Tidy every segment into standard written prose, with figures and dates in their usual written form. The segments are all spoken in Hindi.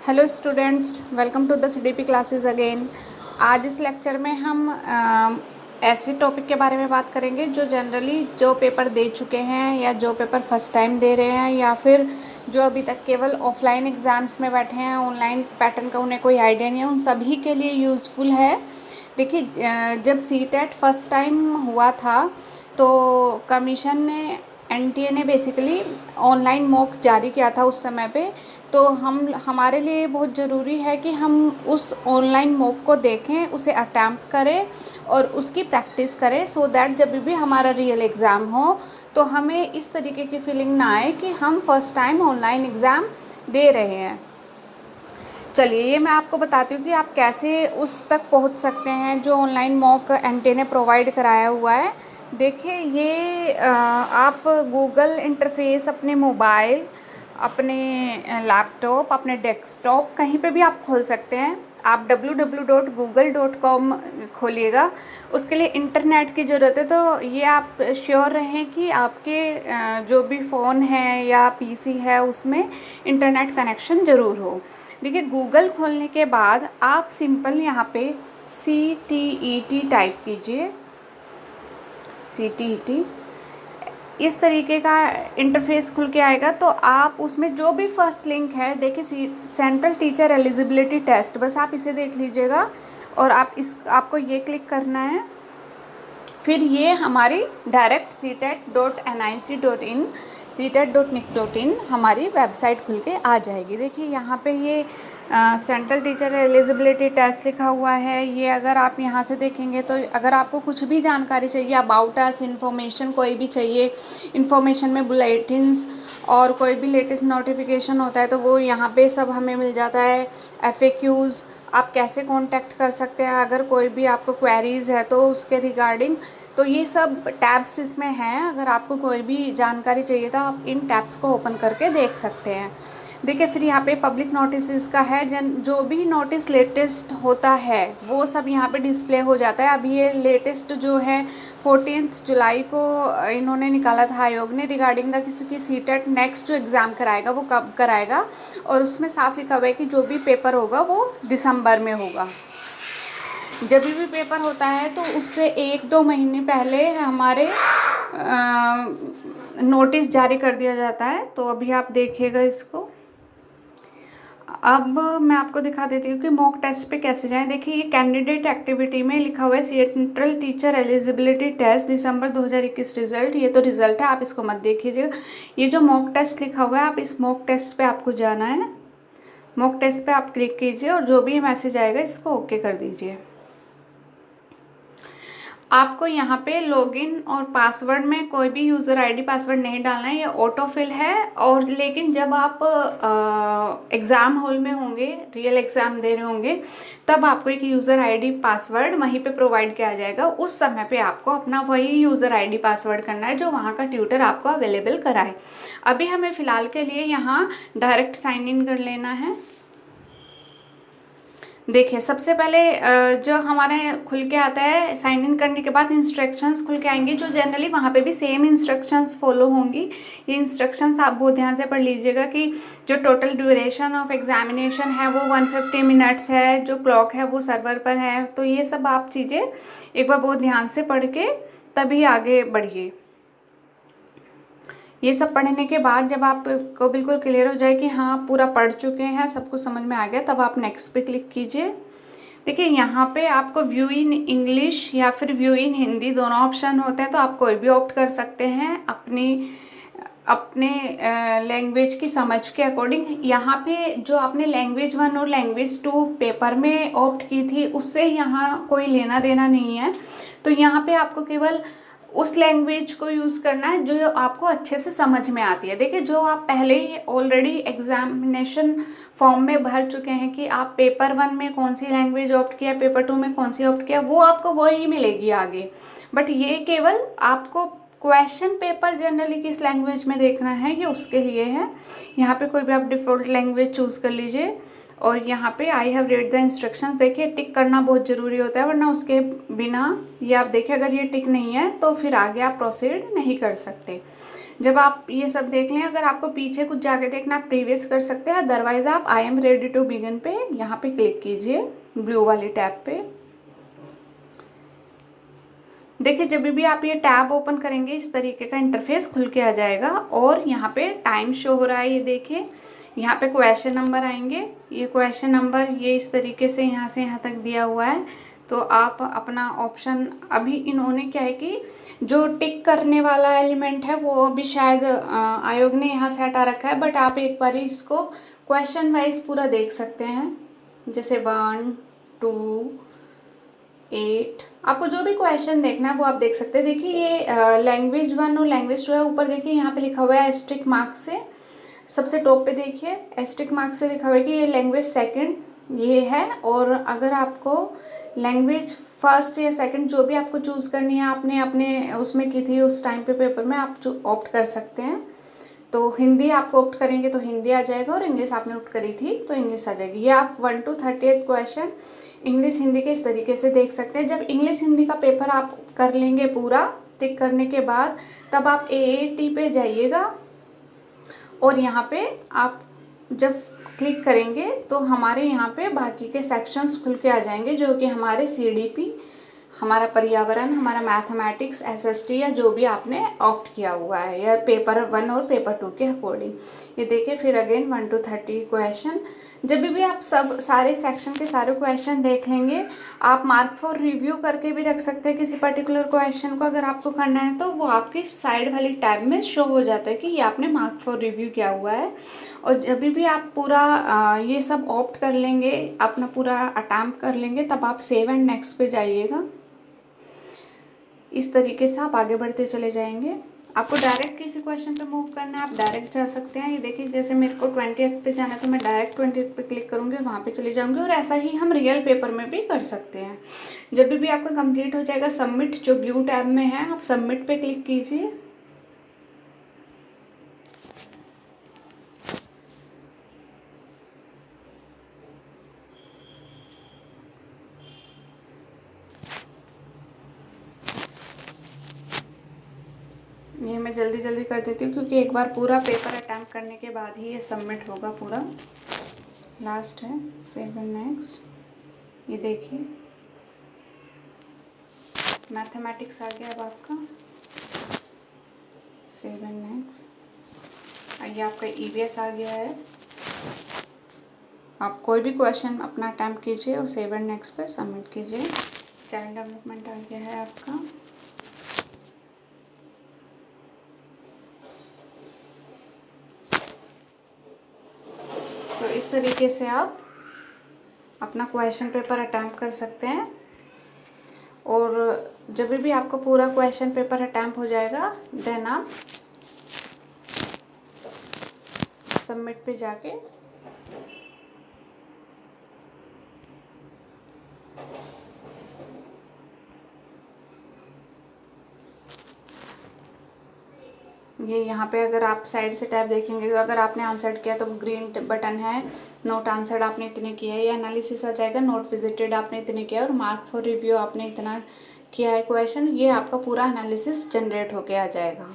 Hello students, welcome to the CDP classes again. आज इस लेक्चर में हम ऐसे टॉपिक के बारे में बात करेंगे जो जनरली जो पेपर दे चुके हैं या जो पेपर फर्स्ट टाइम दे रहे हैं या फिर जो अभी तक केवल ऑफलाइन एग्ज़ाम्स में बैठे हैं, ऑनलाइन पैटर्न का उन्हें कोई आइडिया नहीं है, उन सभी के लिए यूज़फुल है। देखिए, जब सीटेट फर्स्ट टाइम हुआ था तो कमीशन ने एनटीए ने बेसिकली ऑनलाइन मॉक जारी किया था उस समय पे। तो हमारे लिए बहुत ज़रूरी है कि हम उस ऑनलाइन मॉक को देखें, उसे अटैम्प्ट करें और उसकी प्रैक्टिस करें, सो दैट जब भी हमारा रियल एग्ज़ाम हो तो हमें इस तरीके की फीलिंग ना आए कि हम फर्स्ट टाइम ऑनलाइन एग्ज़ाम दे रहे हैं। चलिए, ये मैं आपको बताती हूँ कि आप कैसे उस तक पहुँच सकते हैं जो ऑनलाइन मॉक एनटीए ने प्रोवाइड कराया हुआ है। देखिए, ये आप गूगल इंटरफेस अपने मोबाइल, अपने लैपटॉप, अपने डेस्कटॉप कहीं पे भी आप खोल सकते हैं। आप www.google.com खोलिएगा। उसके लिए इंटरनेट की ज़रूरत है, तो ये आप श्योर रहें कि आपके जो भी फ़ोन है या पीसी है उसमें इंटरनेट कनेक्शन ज़रूर हो। देखिए, गूगल खोलने के बाद आप सिंपल यहाँ पे CTET टाइप कीजिए। CTET इस तरीके का इंटरफेस खुल के आएगा। तो आप उसमें जो भी फर्स्ट लिंक है, देखिए सेंट्रल टीचर एलिजिबिलिटी टेस्ट, बस आप इसे देख लीजिएगा और आपको ये क्लिक करना है। फिर ये हमारी डायरेक्ट CTET.nic.in CTET.nic.in हमारी वेबसाइट खुल के आ जाएगी। देखिए, यहाँ पे ये सेंट्रल टीचर एलिजिबिलिटी टेस्ट लिखा हुआ है। ये अगर आप यहाँ से देखेंगे तो अगर आपको कुछ भी जानकारी चाहिए अबाउट अस, इन्फॉर्मेशन कोई भी चाहिए, इन्फॉर्मेशन में बुलेटिन्स और कोई भी लेटेस्ट नोटिफिकेशन होता है तो वो यहाँ पे सब हमें मिल जाता है। FAQs, आप कैसे कांटेक्ट कर सकते हैं अगर कोई भी आपको क्वेरीज़ है तो उसके रिगार्डिंग, तो ये सब टैब्स इसमें हैं। अगर आपको कोई भी जानकारी चाहिए तो आप इन टैब्स को ओपन करके देख सकते हैं। देखिए, फिर यहाँ पे पब्लिक नोटिस का है, जो भी नोटिस लेटेस्ट होता है वो सब यहाँ पे डिस्प्ले हो जाता है। अभी ये लेटेस्ट जो है 14 जुलाई को इन्होंने निकाला था आयोग ने, रिगार्डिंग द किसी की सीटेट नेक्स्ट जो एग्ज़ाम कराएगा वो कब कराएगा, और उसमें साफ लिखा हुआ है कि जो भी पेपर होगा वो दिसंबर में होगा। जब भी पेपर होता है तो उससे 1-2 महीने पहले हमारे नोटिस जारी कर दिया जाता है। तो अभी आप देखिएगा इसको। अब मैं आपको दिखा देती हूँ कि मॉक टेस्ट पे कैसे जाएं। देखिए, ये कैंडिडेट एक्टिविटी में लिखा हुआ है सेंट्रल टीचर एलिजिबिलिटी टेस्ट दिसंबर 2021 रिजल्ट। ये तो रिजल्ट है, आप इसको मत देखिएगा। ये जो मॉक टेस्ट लिखा हुआ है, आप इस मॉक टेस्ट पे आपको जाना है। मॉक टेस्ट पे आप क्लिक कीजिए और जो भी मैसेज आएगा इसको ओके कर दीजिए। आपको यहाँ पे लॉगिन और पासवर्ड में कोई भी यूज़र आईडी पासवर्ड नहीं डालना है, ये ऑटोफिल है। और लेकिन जब आप एग्ज़ाम हॉल में होंगे, रियल एग्ज़ाम दे रहे होंगे, तब आपको एक यूज़र आईडी पासवर्ड वहीं पे प्रोवाइड किया जाएगा। उस समय पे आपको अपना वही यूज़र आईडी पासवर्ड करना है जो वहाँ का ट्यूटर आपको अवेलेबल कराए। अभी हमें फ़िलहाल के लिए यहाँ डायरेक्ट साइन इन कर लेना है। देखिए, सबसे पहले जो हमारे खुल के आता है, साइन इन करने के बाद इंस्ट्रक्शंस खुल के आएंगी, जो जनरली वहाँ पे भी सेम इंस्ट्रक्शंस फॉलो होंगी। ये इंस्ट्रक्शंस आप बहुत ध्यान से पढ़ लीजिएगा कि जो टोटल ड्यूरेशन ऑफ एग्जामिनेशन है वो 150 मिनट्स है, जो क्लॉक है वो सर्वर पर है। तो ये सब आप चीज़ें एक बार बहुत ध्यान से पढ़ के तभी आगे बढ़िए। ये सब पढ़ने के बाद जब आपको बिल्कुल क्लियर हो जाए कि हाँ पूरा पढ़ चुके हैं, सब कुछ समझ में आ गया, तब आप नेक्स्ट पे क्लिक कीजिए। देखिए, यहाँ पे आपको व्यू इन इंग्लिश या फिर व्यू इन हिंदी दोनों ऑप्शन होते हैं, तो आप कोई भी ऑप्ट कर सकते हैं अपने लैंग्वेज की समझ के अकॉर्डिंग। यहाँ पे जो आपने लैंग्वेज 1 और लैंग्वेज 2 पेपर में ऑप्ट की थी उससे यहाँ कोई लेना देना नहीं है। तो यहाँ पे आपको केवल उस लैंग्वेज को यूज़ करना है जो आपको अच्छे से समझ में आती है। देखिए, जो आप पहले ही ऑलरेडी एग्जामिनेशन फॉर्म में भर चुके हैं कि आप पेपर 1 में कौन सी लैंग्वेज ऑप्ट किया, पेपर 2 में कौन सी ऑप्ट किया, वो आपको वही मिलेगी आगे। बट ये केवल आपको क्वेश्चन पेपर जनरली किस लैंग्वेज में देखना है ये उसके लिए है। यहाँ पे कोई भी आप डिफ़ॉल्ट लैंग्वेज चूज़ कर लीजिए और यहाँ पे I have read the instructions, देखिए टिक करना बहुत ज़रूरी होता है, वरना उसके बिना ये आप देखिए अगर ये टिक नहीं है तो फिर आगे आप प्रोसीड नहीं कर सकते। जब आप ये सब देख लें, अगर आपको पीछे कुछ जाके देखना आप प्रीवियस कर सकते हैं, अदरवाइज आप I am ready to begin पे यहाँ पे क्लिक कीजिए ब्लू वाली टैब पे। देखिए जब भी आप ये टैब ओपन करेंगे इस तरीके का इंटरफेस खुल के आ जाएगा और यहाँ पे टाइम शो हो रहा है। ये देखिए यहाँ पे क्वेश्चन नंबर आएंगे, ये क्वेश्चन नंबर ये इस तरीके से यहाँ से यहाँ तक दिया हुआ है। तो आप अपना ऑप्शन, अभी इन्होंने क्या है कि जो टिक करने वाला एलिमेंट है वो अभी शायद आयोग ने यहाँ से हटा रखा है, बट आप एक बार इसको क्वेश्चन वाइज पूरा देख सकते हैं। जैसे 1 2 8, आपको जो भी क्वेश्चन देखना है वो आप देख सकते हैं। देखिए ये लैंग्वेज 1 और लैंग्वेज 2 है। ऊपर देखिए यहाँ पे लिखा हुआ है एस्ट्रिक मार्क से, सबसे टॉप पे देखिए एस्ट्रिक मार्क से लिखा हुआ है कि ये लैंग्वेज सेकंड ये है। और अगर आपको लैंग्वेज फर्स्ट या सेकंड जो भी आपको चूज़ करनी है, आपने अपने उसमें की थी उस टाइम पे पेपर में, आप जो ऑप्ट कर सकते हैं। तो हिंदी आपको ऑप्ट करेंगे तो हिंदी आ जाएगा, और इंग्लिश आपने ऑप्ट करी थी तो इंग्लिश आ जाएगी। ये आप 1 to 30 क्वेश्चन इंग्लिश हिंदी के इस तरीके से देख सकते हैं। जब इंग्लिश हिंदी का पेपर आप कर लेंगे पूरा टिक करने के बाद, तब आप AAT पे जाइएगा और यहाँ पे आप जब क्लिक करेंगे तो हमारे यहाँ पे बाकी के सेक्शंस खुल के आ जाएंगे, जो कि हमारे CDP, हमारा पर्यावरण, हमारा मैथमेटिक्स, SST या जो भी आपने ऑप्ट किया हुआ है, या पेपर 1 और पेपर 2 के अकॉर्डिंग। ये देखिए फिर अगेन 1 to 30 क्वेश्चन। जब भी आप सब सारे सेक्शन के सारे क्वेश्चन देख लेंगे, आप मार्क फॉर रिव्यू करके भी रख सकते हैं किसी पर्टिकुलर क्वेश्चन को, अगर आपको करना है तो वो आपकी साइड वाली टैब में शो हो जाता है कि ये आपने मार्क फॉर रिव्यू किया हुआ है। और जब भी आप पूरा ये सब ऑप्ट कर लेंगे, अपना पूरा अटैम्प्ट कर लेंगे, तब आप सेव एंड नेक्स्ट पे जाइएगा। इस तरीके से आप आगे बढ़ते चले जाएंगे। आपको डायरेक्ट किसी क्वेश्चन पे मूव करना है, आप डायरेक्ट जा सकते हैं। ये देखिए जैसे मेरे को 20th पे जाना है तो मैं डायरेक्ट 20th पे क्लिक करूँगी और वहाँ पे चले जाऊँगी। और ऐसा ही हम रियल पेपर में भी कर सकते हैं। जब भी आपका कंप्लीट हो जाएगा सबमिट, जो ब्लू टैब में है, आप सबमिट पे क्लिक कीजिए। ये मैं जल्दी जल्दी कर देती हूँ क्योंकि एक बार पूरा पेपर अटैम्प्ट करने के बाद ही ये सबमिट होगा पूरा। लास्ट है सेव एंड नेक्स्ट। ये देखिए मैथमेटिक्स आ गया अब आपका, सेव एंड नेक्स्ट। ये आपका EVS आ गया है। आप कोई भी क्वेश्चन अपना अटैम्प्ट कीजिए और सेव एंड नेक्स्ट पर सबमिट कीजिए। चाइल्ड डेवलपमेंट आ गया है आपका। तो इस तरीके से आप अपना क्वेश्चन पेपर अटैम्प्ट कर सकते हैं। और जब भी आपका पूरा क्वेश्चन पेपर अटैम्प्ट हो जाएगा, देन आप सबमिट पे जाके ये यहाँ पे अगर आप साइड से टैब देखेंगे, अगर आपने आंसर किया तो ग्रीन बटन है, नोट आंसर्ड आपने इतने किया है, या एनालिसिस आ जाएगा, नोट विजिटेड आपने इतने किया और मार्क फॉर रिव्यू आपने इतना किया है क्वेश्चन। ये आपका पूरा एनालिसिस जनरेट होके आ जाएगा।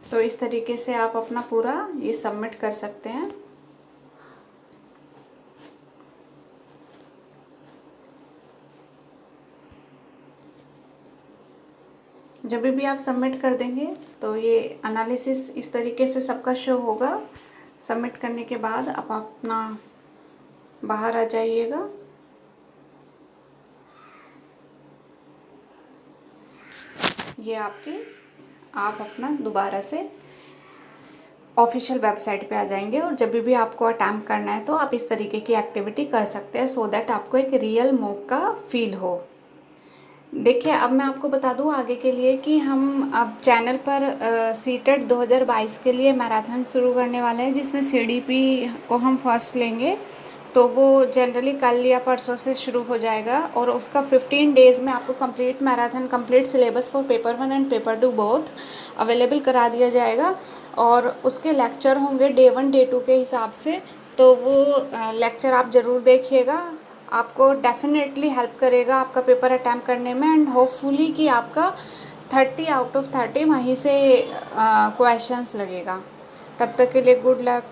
तो इस तरीके से आप अपना पूरा ये सबमिट कर सकते हैं। जब भी आप सबमिट कर देंगे तो ये एनालिसिस इस तरीके से सबका शो होगा। सबमिट करने के बाद आप अपना बाहर आ जाइएगा। ये आप अपना दोबारा से ऑफिशियल वेबसाइट पे आ जाएंगे। और जब भी आपको अटैम्प्ट करना है तो आप इस तरीके की एक्टिविटी कर सकते हैं, सो दैट आपको एक रियल मॉक का फील हो। देखिए अब मैं आपको बता दूं आगे के लिए कि हम अब चैनल पर सीटेट 2022 के लिए मैराथन शुरू करने वाले हैं, जिसमें CDP को हम फर्स्ट लेंगे। तो वो जनरली कल या परसों से शुरू हो जाएगा और उसका 15 डेज़ में आपको complete marathon, complete syllabus for paper 1 and paper 2 both available करा दिया जाएगा। और उसके लेक्चर होंगे डे 1 डे 2 के हिसाब से। तो वो लेक्चर आप ज़रूर देखिएगा। आपको डेफिनेटली हेल्प करेगा आपका पेपर अटैम्प्ट करने में, एंड होपफुली कि आपका 30 आउट ऑफ 30 वहीं से क्वेश्चंस लगेगा। तब तक के लिए गुड लक।